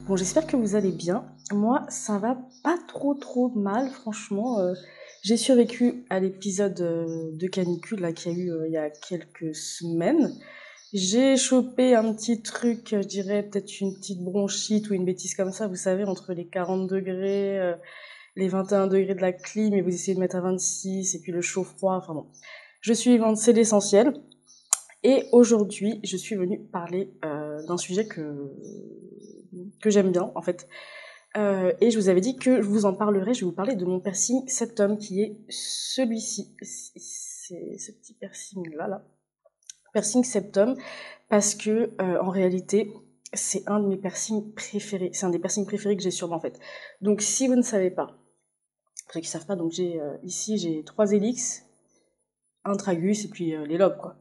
Bon, j'espère que vous allez bien. Moi, ça va pas trop mal, franchement. J'ai survécu à l'épisode de canicule là qu'il y a eu il y a quelques semaines. J'ai chopé un petit truc, je dirais peut-être une petite bronchite ou une bêtise comme ça, vous savez, entre les 40 degrés, les 21 degrés de la clim, et vous essayez de mettre à 26, et puis le chaud-froid, enfin bon. Je suis vivante, c'est l'essentiel. Et aujourd'hui, je suis venue parler d'un sujet que j'aime bien, en fait. Et je vous avais dit que je vous en parlerai, je vais vous parler de mon piercing septum, qui est celui-ci. C'est ce petit piercing-là, là. Piercing septum, parce que, en réalité, c'est un de mes piercings préférés. C'est un des piercings préférés que j'ai sur moi, en fait. Donc, si vous ne savez pas, pour ceux qui ne savent pas, donc ici, j'ai 3 hélix, un tragus, et puis les lobes, quoi.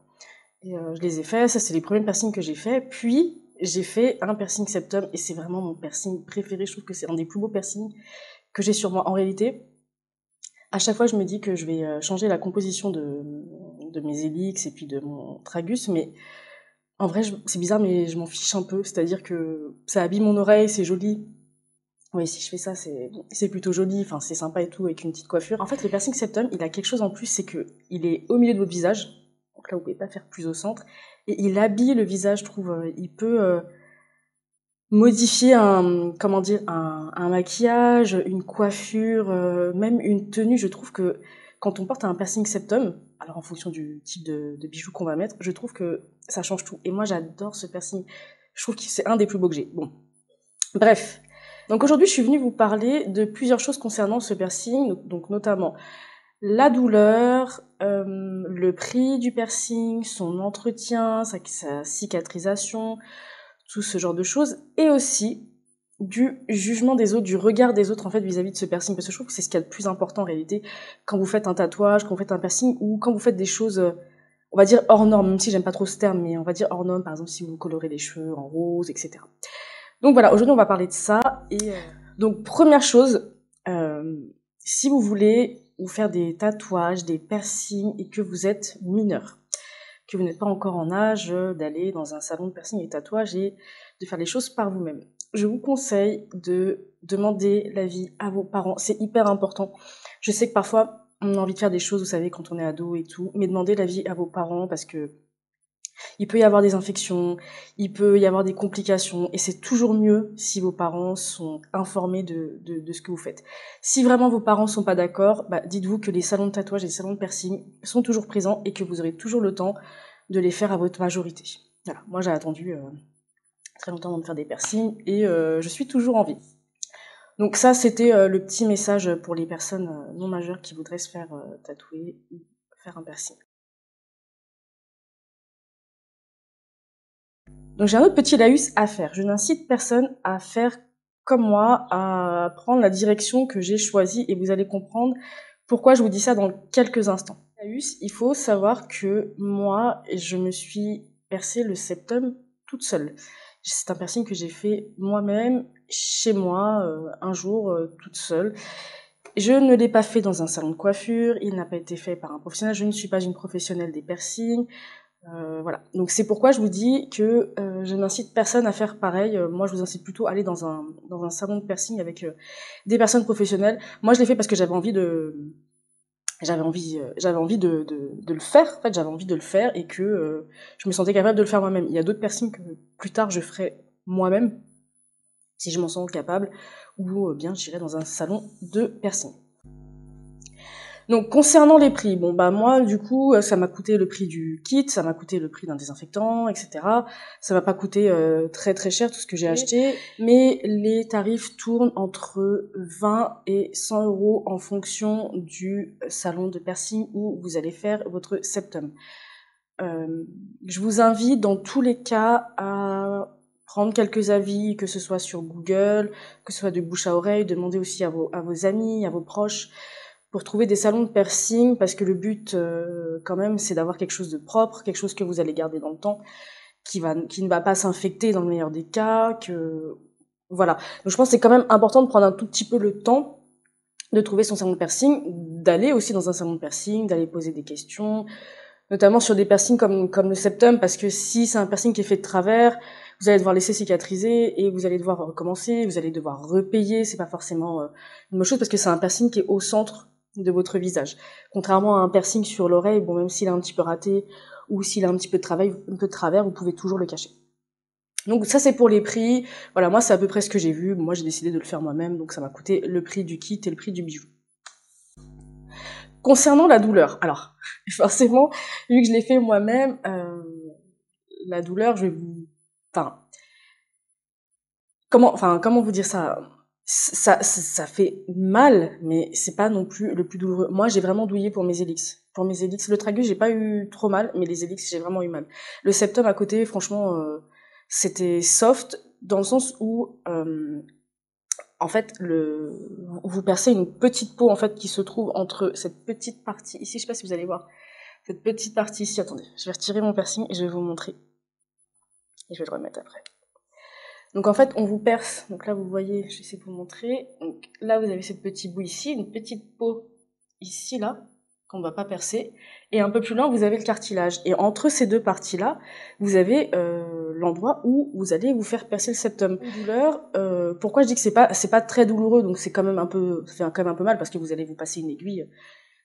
Et je les ai faits, ça c'est les premiers piercings que j'ai faits. Puis j'ai fait un piercing septum et c'est vraiment mon piercing préféré. Je trouve que c'est un des plus beaux piercings que j'ai sur moi. En réalité, à chaque fois je me dis que je vais changer la composition de mes hélix et puis de mon tragus, mais en vrai c'est bizarre mais je m'en fiche un peu. C'est-à-dire que ça habille mon oreille, c'est joli. Oui, si je fais ça, c'est plutôt joli, enfin c'est sympa et tout, avec une petite coiffure. En fait, le piercing septum, il a quelque chose en plus, c'est que il est au milieu de votre visage, donc là vous pouvez pas faire plus au centre, et il habille le visage, je trouve. Il peut modifier comment dire, un maquillage, une coiffure, même une tenue. Je trouve que quand on porte un piercing septum, alors en fonction du type de bijoux qu'on va mettre, je trouve que ça change tout. Et moi, j'adore ce piercing. Je trouve que c'est un des plus beaux que j'ai. Bon, bref. Donc aujourd'hui, je suis venue vous parler de plusieurs choses concernant ce piercing, donc notamment la douleur, le prix du piercing, son entretien, sa cicatrisation, tout ce genre de choses, et aussi du jugement des autres, du regard des autres en fait vis-à-vis de ce piercing, parce que je trouve que c'est ce qu'il y a de plus important en réalité quand vous faites un tatouage, quand vous faites un piercing, ou quand vous faites des choses, on va dire hors normes, même si j'aime pas trop ce terme, mais on va dire hors normes, par exemple si vous colorez les cheveux en rose, etc. Donc voilà, aujourd'hui on va parler de ça. Donc première chose, euh, si vous voulez vous faire des tatouages, des piercings et que vous êtes mineur, que vous n'êtes pas encore en âge d'aller dans un salon de piercing et de tatouage et de faire les choses par vous-même, je vous conseille de demander l'avis à vos parents. C'est hyper important. Je sais que parfois on a envie de faire des choses, vous savez, quand on est ado et tout, mais demandez l'avis à vos parents parce que il peut y avoir des infections, il peut y avoir des complications, et c'est toujours mieux si vos parents sont informés de ce que vous faites. Si vraiment vos parents sont pas d'accord, bah, dites-vous que les salons de tatouage et les salons de piercing sont toujours présents et que vous aurez toujours le temps de les faire à votre majorité. Voilà, moi j'ai attendu très longtemps avant de faire des piercings et je suis toujours en vie. Donc ça, c'était le petit message pour les personnes non majeures qui voudraient se faire tatouer ou faire un piercing. Donc j'ai un autre petit laïus à faire. Je n'incite personne à faire comme moi, à prendre la direction que j'ai choisie, et vous allez comprendre pourquoi je vous dis ça dans quelques instants. Laïus, il faut savoir que moi, je me suis percé le septum toute seule. C'est un piercing que j'ai fait moi-même, chez moi, un jour, toute seule. Je ne l'ai pas fait dans un salon de coiffure, il n'a pas été fait par un professionnel, je ne suis pas une professionnelle des piercings. Voilà. Donc c'est pourquoi je vous dis que je n'incite personne à faire pareil. Moi, je vous incite plutôt à aller dans un salon de piercing avec des personnes professionnelles. Moi, je l'ai fait parce que j'avais envie de le faire. En fait, j'avais envie de le faire et que je me sentais capable de le faire moi-même. Il y a d'autres piercings que plus tard je ferai moi-même si je m'en sens capable, ou bien j'irai dans un salon de piercing. Donc concernant les prix, bon bah moi du coup ça m'a coûté le prix du kit, ça m'a coûté le prix d'un désinfectant, etc. Ça m'a pas coûté très très cher tout ce que j'ai acheté, mais les tarifs tournent entre 20 et 100 euros en fonction du salon de piercing où vous allez faire votre septum. Je vous invite dans tous les cas à prendre quelques avis, que ce soit sur Google, que ce soit de bouche à oreille, demandez aussi à vos amis, à vos proches, pour trouver des salons de piercing, parce que le but, quand même, c'est d'avoir quelque chose de propre, quelque chose que vous allez garder dans le temps, qui ne va pas s'infecter dans le meilleur des cas, que, voilà. Donc je pense que c'est quand même important de prendre un tout petit peu le temps de trouver son salon de piercing, d'aller aussi dans un salon de piercing, d'aller poser des questions, notamment sur des piercings comme le septum, parce que si c'est un piercing qui est fait de travers, vous allez devoir laisser cicatriser et vous allez devoir recommencer, vous allez devoir repayer, c'est pas forcément une bonne chose parce que c'est un piercing qui est au centre de votre visage. Contrairement à un piercing sur l'oreille, bon, même s'il est un petit peu raté ou s'il a un petit peu de travers, vous pouvez toujours le cacher. Donc ça c'est pour les prix, voilà, moi c'est à peu près ce que j'ai vu, moi j'ai décidé de le faire moi-même, donc ça m'a coûté le prix du kit et le prix du bijou. Concernant la douleur, alors forcément, vu que je l'ai fait moi-même, la douleur, je vais vous... comment vous dire ça, ça fait mal, mais c'est pas non plus le plus douloureux. Moi, j'ai vraiment douillé pour mes hélix. Pour mes hélix, le tragus, j'ai pas eu trop mal, mais les hélix, j'ai vraiment eu mal. Le septum à côté, franchement, c'était soft dans le sens où, en fait, vous percez une petite peau en fait qui se trouve entre cette petite partie ici. Je sais pas si vous allez voir cette petite partie ici. Attendez, je vais retirer mon piercing et je vais vous montrer. Et je vais le remettre après. Donc en fait, on vous perce. Donc là, vous voyez, je vais essayer de vous montrer. Donc là, vous avez cette petite bout ici, une petite peau ici, là, qu'on ne va pas percer. Et un peu plus loin, vous avez le cartilage. Et entre ces deux parties-là, vous avez l'endroit où vous allez vous faire percer le septum. Une douleur, pourquoi je dis que c'est pas très douloureux, donc c'est quand même ça fait quand même un peu mal parce que vous allez vous passer une aiguille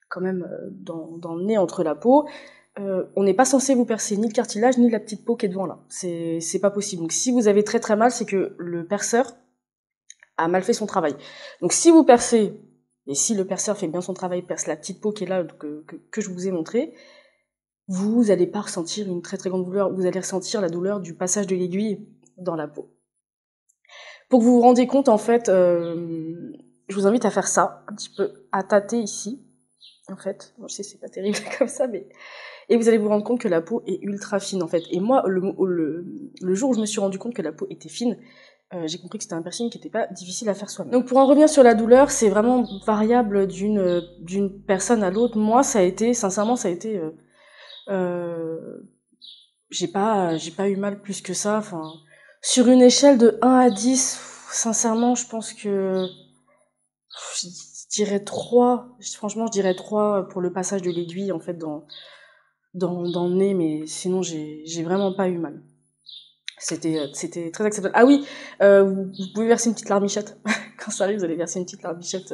quand même dans le nez entre la peau. On n'est pas censé vous percer ni le cartilage ni la petite peau qui est devant là. C'est pas possible. Donc si vous avez très très mal, c'est que le perceur a mal fait son travail. Donc si vous percez, et si le perceur fait bien son travail, perce la petite peau qui est là que je vous ai montré, vous n'allez pas ressentir une très très grande douleur. Vous allez ressentir la douleur du passage de l'aiguille dans la peau. Pour que vous vous rendiez compte, en fait, je vous invite à faire ça, un petit peu, à tâter ici. En fait, bon, je sais c'est pas terrible comme ça, mais et vous allez vous rendre compte que la peau est ultra fine en fait. Et moi, le jour où je me suis rendu compte que la peau était fine, j'ai compris que c'était un piercing qui n'était pas difficile à faire soi-même. Donc pour en revenir sur la douleur, c'est vraiment variable d'une personne à l'autre. Moi, sincèrement, j'ai pas eu mal plus que ça. Enfin, sur une échelle de 1 à 10, sincèrement, je pense que je dirais 3. Franchement, je dirais 3 pour le passage de l'aiguille en fait dans le nez, mais sinon j'ai vraiment pas eu mal. C'était très acceptable. Ah oui, vous pouvez verser une petite larmichette. Quand ça arrive, vous allez verser une petite larmichette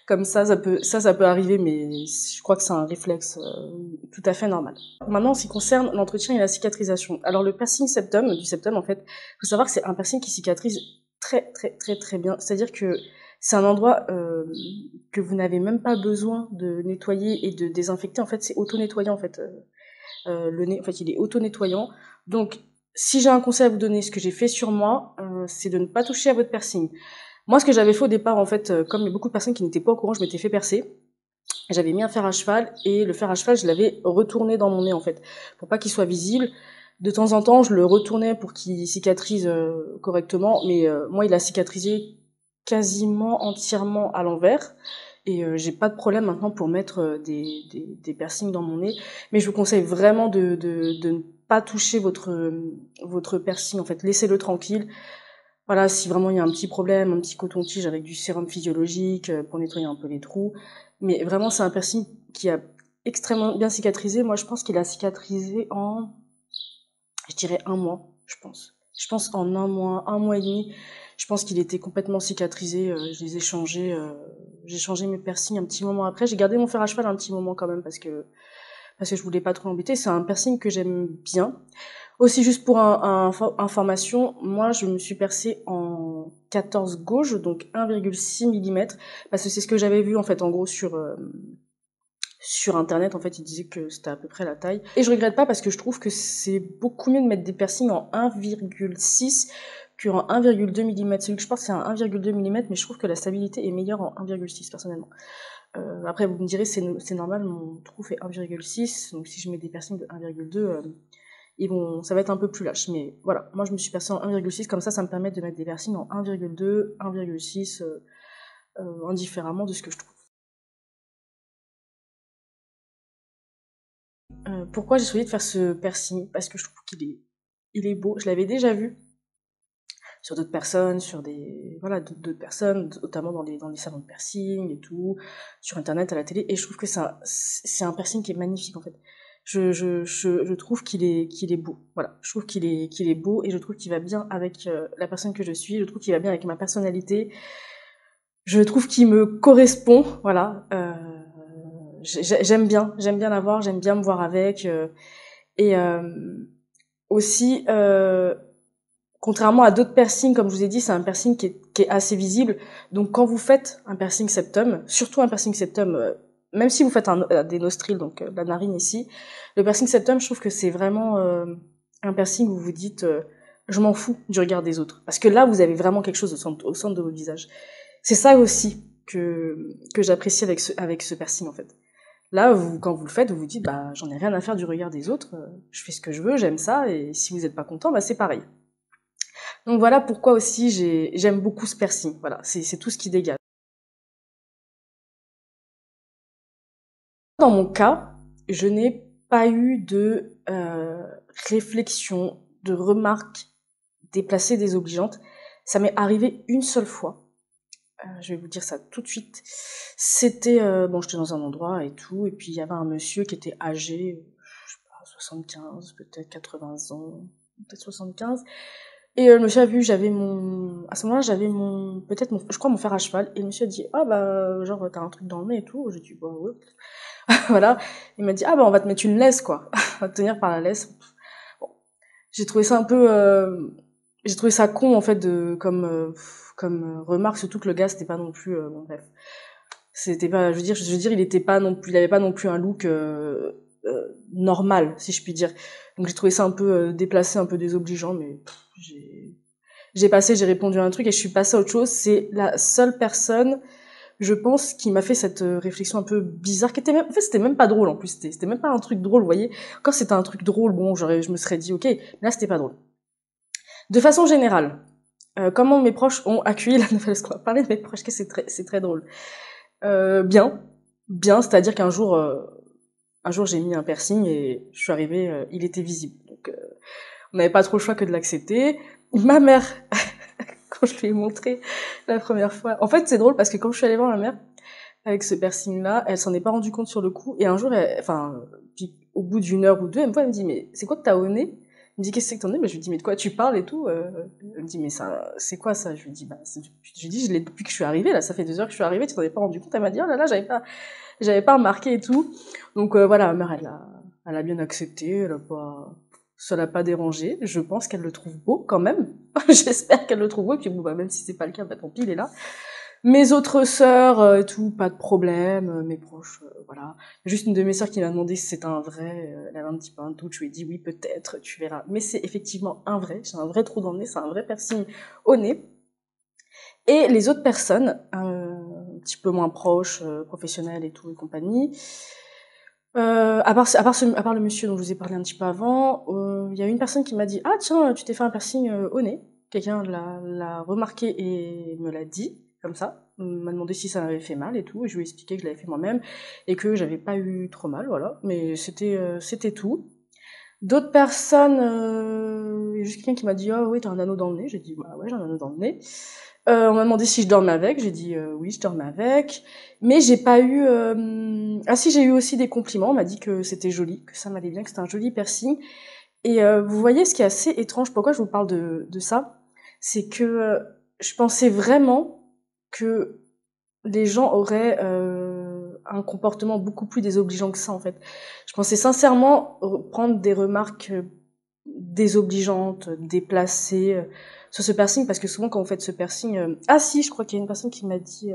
comme ça peut arriver, mais je crois que c'est un réflexe tout à fait normal. Maintenant, en ce qui concerne l'entretien et la cicatrisation. Alors le piercing du septum, en fait, faut savoir que c'est un piercing qui cicatrise très très très très bien. C'est-à-dire que c'est un endroit que vous n'avez même pas besoin de nettoyer et de désinfecter. En fait, c'est auto-nettoyant en fait. Le nez, en fait, il est auto-nettoyant. Donc, si j'ai un conseil à vous donner, ce que j'ai fait sur moi, c'est de ne pas toucher à votre piercing. Moi, ce que j'avais fait au départ, en fait, comme il y a beaucoup de personnes qui n'étaient pas au courant, je m'étais fait percer. J'avais mis un fer à cheval et le fer à cheval, je l'avais retourné dans mon nez, en fait, pour pas qu'il soit visible. De temps en temps, je le retournais pour qu'il cicatrise correctement, mais moi, il a cicatrisé quasiment entièrement à l'envers. Et j'ai pas de problème maintenant pour mettre des piercings dans mon nez. Mais je vous conseille vraiment de ne pas toucher votre piercing, en fait. Laissez-le tranquille. Voilà, si vraiment il y a un petit problème, un petit coton-tige avec du sérum physiologique pour nettoyer un peu les trous. Mais vraiment, c'est un piercing qui a extrêmement bien cicatrisé. Moi, je pense qu'il a cicatrisé je dirais 1 mois, je pense. Je pense en 1 mois et demi, je pense qu'il était complètement cicatrisé. Je les ai changés, j'ai changé mes piercings un petit moment après. J'ai gardé mon fer à cheval un petit moment quand même parce que je voulais pas trop l'embêter. C'est un piercing que j'aime bien. Aussi, juste pour information, moi, je me suis percée en 14 gauge, donc 1,6 mm, parce que c'est ce que j'avais vu, en fait, en gros, sur internet, en fait, ils disaient que c'était à peu près la taille. Et je regrette pas parce que je trouve que c'est beaucoup mieux de mettre des piercings en 1,6 qu'en 1,2 mm. Celui que je porte, c'est un 1,2 mm, mais je trouve que la stabilité est meilleure en 1,6, personnellement. Après, vous me direz, c'est normal, mon trou fait 1,6, donc si je mets des piercings de 1,2, ça va être un peu plus lâche. Mais voilà, moi je me suis percée en 1,6, comme ça me permet de mettre des piercings en 1,2, 1,6, indifféremment de ce que je trouve. Pourquoi j'ai choisi de faire ce piercing? Parce que je trouve il est beau. Je l'avais déjà vu sur d'autres personnes, d'autres personnes, notamment dans les salons de piercing et tout, sur internet, à la télé, et je trouve que c'est un piercing qui est magnifique en fait. Je trouve qu'il est beau. Voilà, je trouve qu'il est beau et je trouve qu'il va bien avec la personne que je suis. Je trouve qu'il va bien avec ma personnalité. Je trouve qu'il me correspond. Voilà, j'aime bien l'avoir, j'aime bien me voir avec. Et aussi, contrairement à d'autres piercings, comme je vous ai dit, c'est un piercing qui est assez visible. Donc quand vous faites un piercing septum, surtout un piercing septum, même si vous faites des nostrils, donc la narine ici, le piercing septum, je trouve que c'est vraiment un piercing où vous dites je m'en fous du regard des autres. Parce que là, vous avez vraiment quelque chose au centre de votre visage. C'est ça aussi que j'apprécie avec ce piercing, en fait. Là, quand vous le faites, vous vous dites, bah, j'en ai rien à faire du regard des autres, je fais ce que je veux, j'aime ça, et si vous n'êtes pas content, bah, c'est pareil. Donc voilà pourquoi aussi j'aime beaucoup ce piercing. Voilà, c'est tout ce qui dégage. Dans mon cas, je n'ai pas eu de réflexion, de remarques déplacées, désobligeantes. Ça m'est arrivé une seule fois. Je vais vous dire ça tout de suite. C'était, bon, j'étais dans un endroit et tout, et puis il y avait un monsieur qui était âgé, je sais pas, 75, peut-être 80 ans, peut-être 75. Et le monsieur a vu, à ce moment-là, je crois mon fer à cheval. Et le monsieur a dit, ah bah, genre, t'as un truc dans le nez et tout. J'ai dit, bah ouais. Voilà. Il m'a dit, ah bah, on va te mettre une laisse, quoi. On va te tenir par la laisse. Bon. J'ai trouvé ça un peu, j'ai trouvé ça con, en fait, comme remarque, surtout que le gars, c'était pas non plus, bon, bref. C'était pas, je veux dire, il était pas non plus, il avait pas non plus un look, normal, si je puis dire. Donc j'ai trouvé ça un peu déplacé, un peu désobligeant, mais j'ai répondu à un truc et je suis passée à autre chose. C'est la seule personne, je pense, qui m'a fait cette réflexion un peu bizarre, qui était même, en fait, c'était même pas drôle en plus, c'était même pas un truc drôle, vous voyez. Quand c'était un truc drôle, bon, je me serais dit, ok, mais là, c'était pas drôle. De façon générale, comment mes proches ont accueilli la nouvelle, parce qu'on va parler de mes proches, que c'est très drôle. Bien, c'est-à-dire qu'un jour, j'ai mis un piercing et je suis arrivée, il était visible. Donc, on n'avait pas trop le choix que de l'accepter. Ma mère, quand je lui ai montré la première fois, en fait, c'est drôle parce que quand je suis allée voir ma mère avec ce piercing-là, elle s'en est pas rendue compte sur le coup. Et un jour, puis au bout d'une heure ou deux, elle me voit, elle me dit, mais c'est quoi que t'as au nez? Elle me dit, qu'est-ce que c'est que t'en as? Bah, je lui dis, mais de quoi tu parles et tout? Elle me dit, mais ça, c'est quoi ça? Je lui dis, je lui dis, je l'ai depuis que je suis arrivée, là, ça fait 2 heures que je suis arrivée, tu t'en es pas rendu compte? Elle m'a dit, oh là là, j'avais pas remarqué et tout. Donc voilà, ma mère, elle a bien accepté, ça l'a pas dérangé. Je pense qu'elle le trouve beau quand même. J'espère qu'elle le trouve beau. Et puis bon, bah, même si c'est pas le cas, bah tant pis, il est là. Mes autres sœurs et tout, pas de problème. Mes proches, voilà. Juste une de mes sœurs qui m'a demandé si c'était un vrai. Elle avait un petit peu un doute. Je lui ai dit oui, peut-être, tu verras. Mais c'est effectivement un vrai. J'ai un vrai trou dans le nez, c'est un vrai piercing au nez. Et les autres personnes, un petit peu moins proches, professionnelles et tout et compagnie, à part le monsieur dont je vous ai parlé un petit peu avant, il y a une personne qui m'a dit: «Ah tiens, tu t'es fait un piercing, au nez». Quelqu'un l'a remarqué et me l'a dit, comme ça. M'a demandé si ça m'avait fait mal et tout, et je lui ai expliqué que je l'avais fait moi-même et que j'avais pas eu trop mal, voilà. Mais c'était tout. D'autres personnes, il y a juste quelqu'un qui m'a dit: «Ah oui, t'as un anneau dans le nez». J'ai dit: «Bah ouais, j'ai un anneau dans le nez». On m'a demandé si je dormais avec, j'ai dit oui, je dormais avec, mais j'ai pas eu. Ah si, j'ai eu aussi des compliments. On m'a dit que c'était joli, que ça m'allait bien, que c'était un joli piercing. Et vous voyez, ce qui est assez étrange, pourquoi je vous parle de ça, c'est que je pensais vraiment que les gens auraient un comportement beaucoup plus désobligeant que ça, en fait. Je pensais sincèrement prendre des remarques désobligeantes, déplacées sur ce piercing, parce que souvent quand vous faites ce piercing... Ah si, je crois qu'il y a une personne qui m'a dit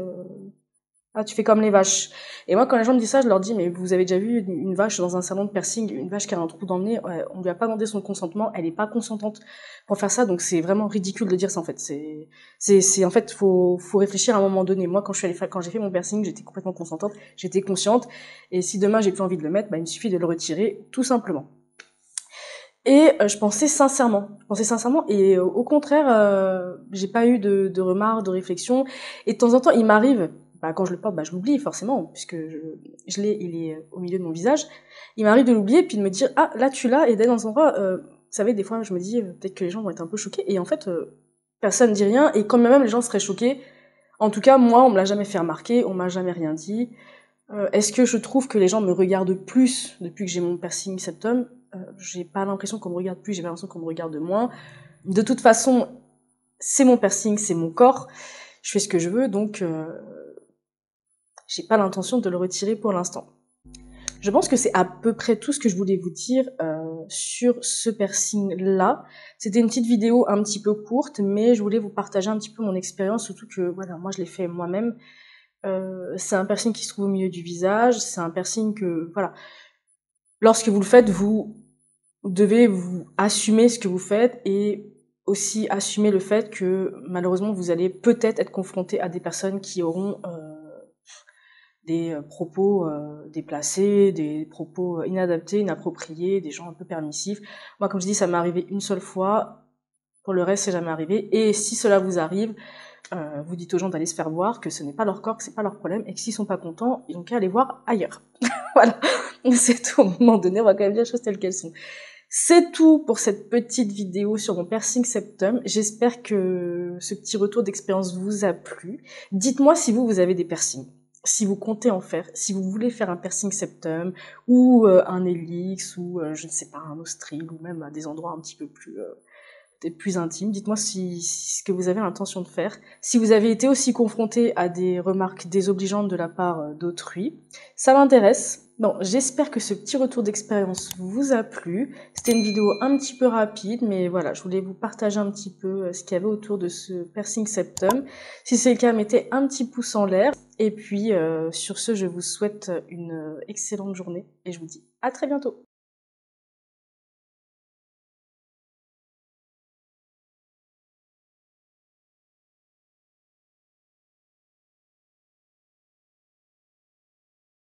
ah, tu fais comme les vaches. Et moi, quand les gens me disent ça, je leur dis, mais vous avez déjà vu une vache dans un salon de piercing, une vache qui a un trou dans le nez, ouais, on lui a pas demandé son consentement, elle est pas consentante pour faire ça, donc c'est vraiment ridicule de dire ça, en fait. En fait, faut réfléchir à un moment donné. Moi, quand j'ai fait mon piercing, j'étais complètement consentante, j'étais consciente, et si demain j'ai plus envie de le mettre, bah, il me suffit de le retirer, tout simplement. Et je pensais sincèrement, et au contraire, j'ai pas eu de remarques, de réflexions, et de temps en temps, il m'arrive, bah, quand je le porte, bah, je l'oublie forcément, puisque il est au milieu de mon visage, il m'arrive de l'oublier, puis de me dire, ah, là tu l'as, et d'aller dans un endroit, vous savez, des fois, je me dis, peut-être que les gens vont être un peu choqués, et en fait, personne dit rien, et quand même les gens seraient choqués, en tout cas, moi, on me l'a jamais fait remarquer, on m'a jamais rien dit, Est-ce que je trouve que les gens me regardent plus depuis que j'ai mon piercing septum? J'ai pas l'impression qu'on me regarde plus, j'ai l'impression qu'on me regarde moins. De toute façon, c'est mon piercing, c'est mon corps, je fais ce que je veux, donc j'ai pas l'intention de le retirer pour l'instant. Je pense que c'est à peu près tout ce que je voulais vous dire sur ce piercing-là. C'était une petite vidéo un petit peu courte, mais je voulais vous partager un petit peu mon expérience, surtout que voilà, moi je l'ai fait moi-même. C'est un piercing qui se trouve au milieu du visage, c'est un piercing que, voilà, lorsque vous le faites, vous devez vous assumer ce que vous faites et aussi assumer le fait que malheureusement vous allez peut-être être confronté à des personnes qui auront des propos déplacés, des propos inadaptés, inappropriés, des gens un peu permissifs. Moi, comme je dis, ça m'est arrivé une seule fois. Pour le reste, c'est jamais arrivé. Et si cela vous arrive, vous dites aux gens d'aller se faire voir, que ce n'est pas leur corps, que c'est pas leur problème, et que s'ils sont pas contents, ils ont qu'à aller voir ailleurs. Voilà. C'est tout. À un moment donné, on va quand même dire les choses telles qu'elles sont. C'est tout pour cette petite vidéo sur mon piercing septum. J'espère que ce petit retour d'expérience vous a plu. Dites-moi si vous avez des piercings, si vous comptez en faire, si vous voulez faire un piercing septum ou un hélix ou je ne sais pas, un ostril ou même à des endroits un petit peu plus peut-être plus intimes. Dites-moi si ce que vous avez l'intention de faire. Si vous avez été aussi confronté à des remarques désobligeantes de la part d'autrui, ça m'intéresse. Bon, j'espère que ce petit retour d'expérience vous a plu. C'était une vidéo un petit peu rapide, mais voilà, je voulais vous partager un petit peu ce qu'il y avait autour de ce piercing septum. Si c'est le cas, mettez un petit pouce en l'air. Et puis, sur ce, je vous souhaite une excellente journée et je vous dis à très bientôt.